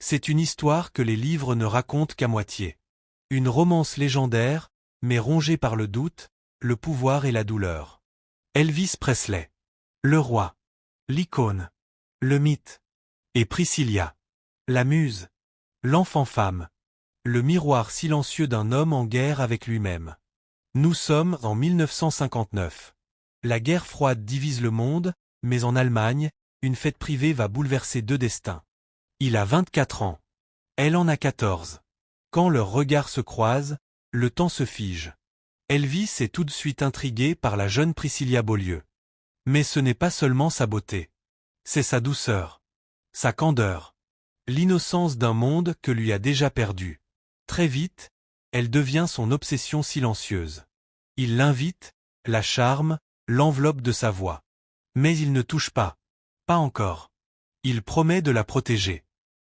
C'est une histoire que les livres ne racontent qu'à moitié. Une romance légendaire, mais rongée par le doute, le pouvoir et la douleur. Elvis Presley. Le roi. L'icône. Le mythe. Et Priscilla. La muse. L'enfant-femme. Le miroir silencieux d'un homme en guerre avec lui-même. Nous sommes en 1959. La guerre froide divise le monde, mais en Allemagne, une fête privée va bouleverser deux destins. Il a 24 ans. Elle en a 14. Quand leurs regards se croisent, le temps se fige. Elvis est tout de suite intrigué par la jeune Priscilla Beaulieu. Mais ce n'est pas seulement sa beauté. C'est sa douceur. Sa candeur. L'innocence d'un monde que lui a déjà perdu. Très vite, elle devient son obsession silencieuse. Il l'invite, la charme, l'enveloppe de sa voix. Mais il ne touche pas. Pas encore. Il promet de la protéger.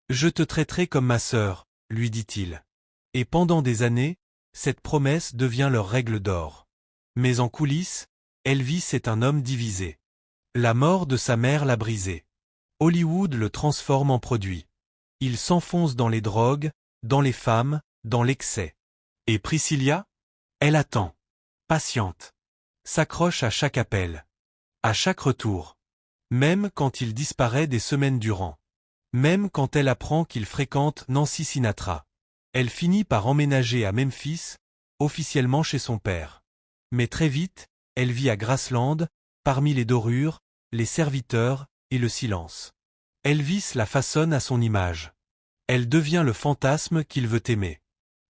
Je te traiterai comme ma sœur, lui dit-il. Et pendant des années, cette promesse devient leur règle d'or. Mais en coulisses, Elvis est un homme divisé. La mort de sa mère l'a brisé. Hollywood le transforme en produit. Il s'enfonce dans les drogues, dans les femmes, dans l'excès. Et Priscilla? Elle attend. Patiente. S'accroche à chaque appel. À chaque retour. Même quand il disparaît des semaines durant. Même quand elle apprend qu'il fréquente Nancy Sinatra. Elle finit par emménager à Memphis, officiellement chez son père. Mais très vite, elle vit à Graceland, parmi les dorures, les serviteurs et le silence. Elvis la façonne à son image. Elle devient le fantasme qu'il veut aimer.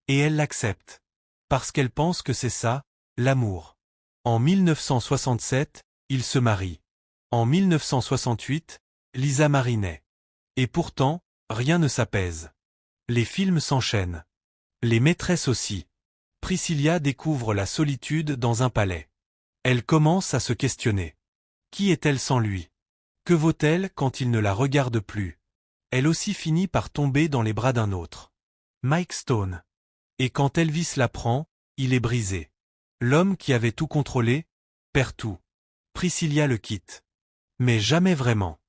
Et elle l'accepte. Parce qu'elle pense que c'est ça, l'amour. En 1967, ils se marient. En 1968, Lisa Marie naît. Et pourtant, rien ne s'apaise. Les films s'enchaînent. Les maîtresses aussi. Priscilla découvre la solitude dans un palais. Elle commence à se questionner. Qui est-elle sans lui? Que vaut-elle quand il ne la regarde plus? Elle aussi finit par tomber dans les bras d'un autre. Mike Stone. Et quand Elvis l'apprend, il est brisé. L'homme qui avait tout contrôlé, perd tout. Priscilla le quitte. Mais jamais vraiment.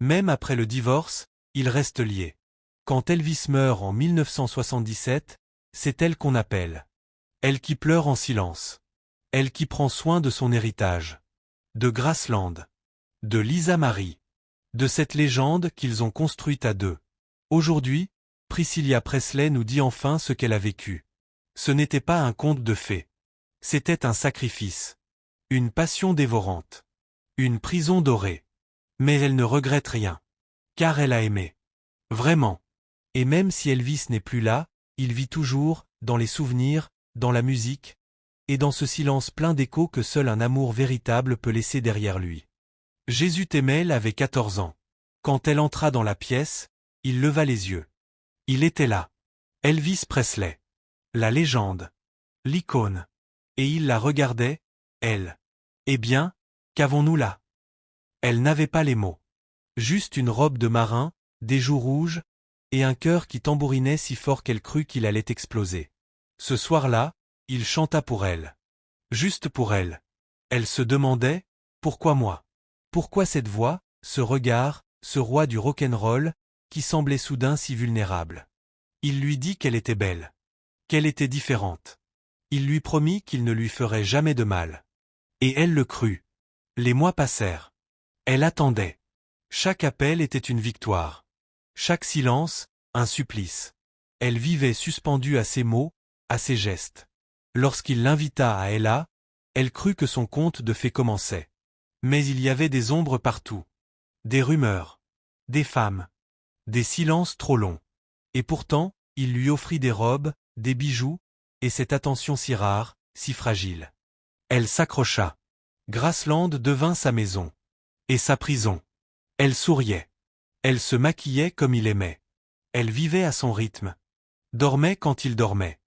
Même après le divorce, ils restent liés. Quand Elvis meurt en 1977, c'est elle qu'on appelle. Elle qui pleure en silence. Elle qui prend soin de son héritage. De Graceland. De Lisa Marie. De cette légende qu'ils ont construite à deux. Aujourd'hui, Priscilla Presley nous dit enfin ce qu'elle a vécu. Ce n'était pas un conte de fées. C'était un sacrifice. Une passion dévorante. Une prison dorée. Mais elle ne regrette rien. Car elle a aimé. Vraiment. Et même si Elvis n'est plus là, il vit toujours, dans les souvenirs, dans la musique, et dans ce silence plein d'échos que seul un amour véritable peut laisser derrière lui. Jésus Temel avait 14 ans. Quand elle entra dans la pièce, il leva les yeux. Il était là. Elvis Presley. La légende. L'icône. Et il la regardait, elle. Eh bien, qu'avons-nous là? Elle n'avait pas les mots. Juste une robe de marin, des joues rouges, et un cœur qui tambourinait si fort qu'elle crut qu'il allait exploser. Ce soir-là, il chanta pour elle. Juste pour elle. Elle se demandait, pourquoi moi? Pourquoi cette voix, ce regard, ce roi du rock'n'roll, qui semblait soudain si vulnérable? Il lui dit qu'elle était belle. Qu'elle était différente. Il lui promit qu'il ne lui ferait jamais de mal. Et elle le crut. Les mois passèrent. Elle attendait. Chaque appel était une victoire. Chaque silence, un supplice. Elle vivait suspendue à ses mots, à ses gestes. Lorsqu'il l'invita à Ella, elle crut que son conte de fées commençait. Mais il y avait des ombres partout. Des rumeurs. Des femmes. Des silences trop longs. Et pourtant, il lui offrit des robes, des bijoux, et cette attention si rare, si fragile. Elle s'accrocha. Graceland devint sa maison. Et sa prison. Elle souriait. Elle se maquillait comme il aimait. Elle vivait à son rythme. Dormait quand il dormait.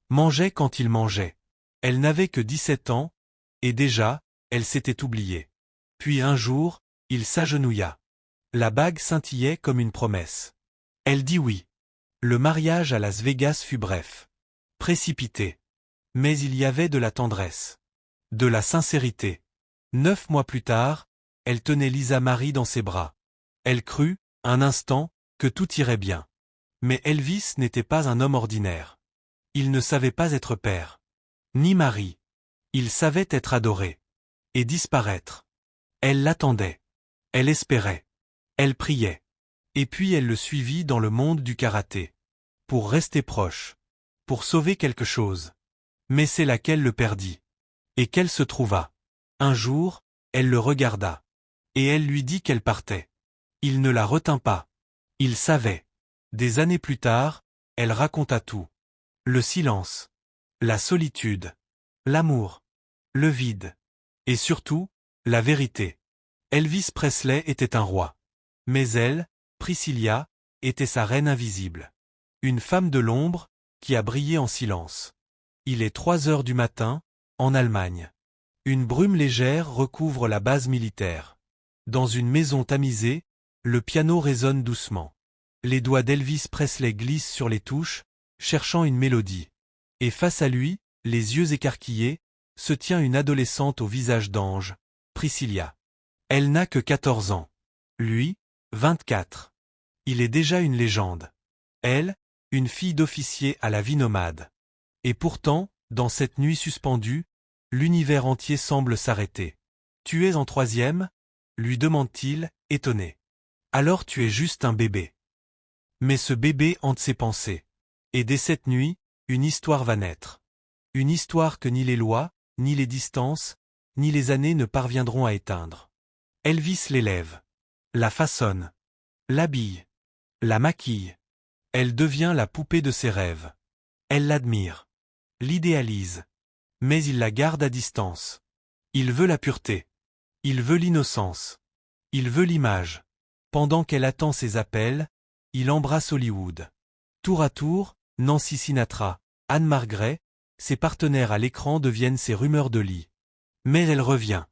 Mangeait quand il mangeait. Elle n'avait que 17 ans, et déjà, elle s'était oubliée. Puis un jour, il s'agenouilla. La bague scintillait comme une promesse. Elle dit oui. Le mariage à Las Vegas fut bref. Précipité. Mais il y avait de la tendresse. De la sincérité. 9 mois plus tard, elle tenait Lisa Marie dans ses bras. Elle crut, un instant, que tout irait bien. Mais Elvis n'était pas un homme ordinaire. Il ne savait pas être père. Ni mari. Il savait être adoré. Et disparaître. Elle l'attendait. Elle espérait. Elle priait. Et puis elle le suivit dans le monde du karaté. Pour rester proche. Pour sauver quelque chose. Mais c'est là qu'elle le perdit. Et qu'elle se trouva. Un jour, elle le regarda. Et elle lui dit qu'elle partait. Il ne la retint pas. Il savait. Des années plus tard, elle raconta tout. Le silence. La solitude. L'amour. Le vide. Et surtout, la vérité. Elvis Presley était un roi. Mais elle, Priscilla, était sa reine invisible. Une femme de l'ombre, qui a brillé en silence. Il est 3 heures du matin, en Allemagne. Une brume légère recouvre la base militaire. Dans une maison tamisée, le piano résonne doucement. Les doigts d'Elvis Presley glissent sur les touches, cherchant une mélodie. Et face à lui, les yeux écarquillés, se tient une adolescente au visage d'ange, Priscilla. Elle n'a que 14 ans. Lui, 24. Il est déjà une légende. Elle, une fille d'officier à la vie nomade. Et pourtant, dans cette nuit suspendue, l'univers entier semble s'arrêter. « Tu es en 3e » lui demande-t-il, étonné. « Alors tu es juste un bébé. » Mais ce bébé hante ses pensées. Et dès cette nuit, une histoire va naître. Une histoire que ni les lois, ni les distances, ni les années ne parviendront à éteindre. Elvis l'élève. La façonne. L'habille. La maquille. Elle devient la poupée de ses rêves. Elle l'admire. L'idéalise. Mais il la garde à distance. Il veut la pureté. Il veut l'innocence. Il veut l'image. Pendant qu'elle attend ses appels, il embrasse Hollywood. Tour à tour, Nancy Sinatra, Anne Margaret, ses partenaires à l'écran deviennent ses rumeurs de lit. Mais elle revient.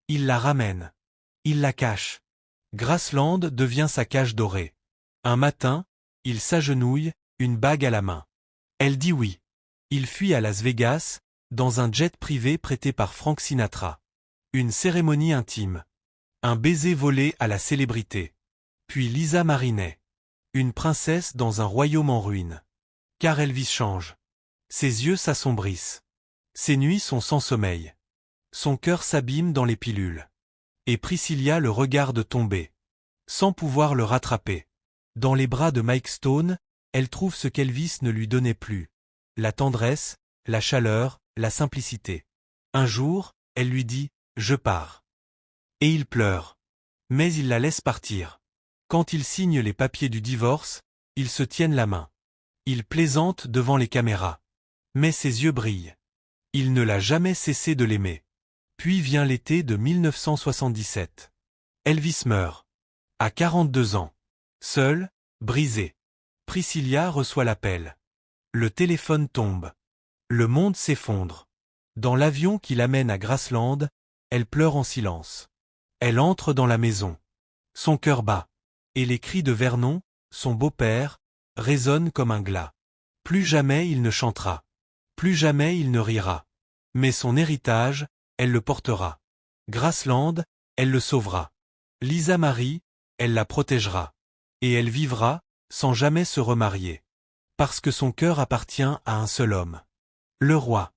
Il la ramène. Il la cache. Graceland devient sa cage dorée. Un matin, il s'agenouille, une bague à la main. Elle dit oui. Il fuit à Las Vegas, dans un jet privé prêté par Frank Sinatra. Une cérémonie intime. Un baiser volé à la célébrité. Puis Lisa Marinette. Une princesse dans un royaume en ruine. Car Elvis change. Ses yeux s'assombrissent. Ses nuits sont sans sommeil. Son cœur s'abîme dans les pilules. Et Priscilla le regarde tomber. Sans pouvoir le rattraper. Dans les bras de Mike Stone, elle trouve ce qu'Elvis ne lui donnait plus. La tendresse, la chaleur, la simplicité. Un jour, elle lui dit « Je pars ». Et il pleure. Mais il la laisse partir. Quand il signe les papiers du divorce, ils se tiennent la main. Il plaisante devant les caméras. Mais ses yeux brillent. Il ne l'a jamais cessé de l'aimer. Puis vient l'été de 1977. Elvis meurt. À 42 ans. Seul, brisé. Priscilla reçoit l'appel. Le téléphone tombe. Le monde s'effondre. Dans l'avion qui l'amène à Graceland, elle pleure en silence. Elle entre dans la maison. Son cœur bat. Et les cris de Vernon, son beau-père, résonnent comme un glas. Plus jamais il ne chantera. Plus jamais il ne rira. Mais son héritage, elle le portera. Graceland, elle le sauvera. Lisa Marie, elle la protégera. Et elle vivra, sans jamais se remarier. Parce que son cœur appartient à un seul homme. Le roi.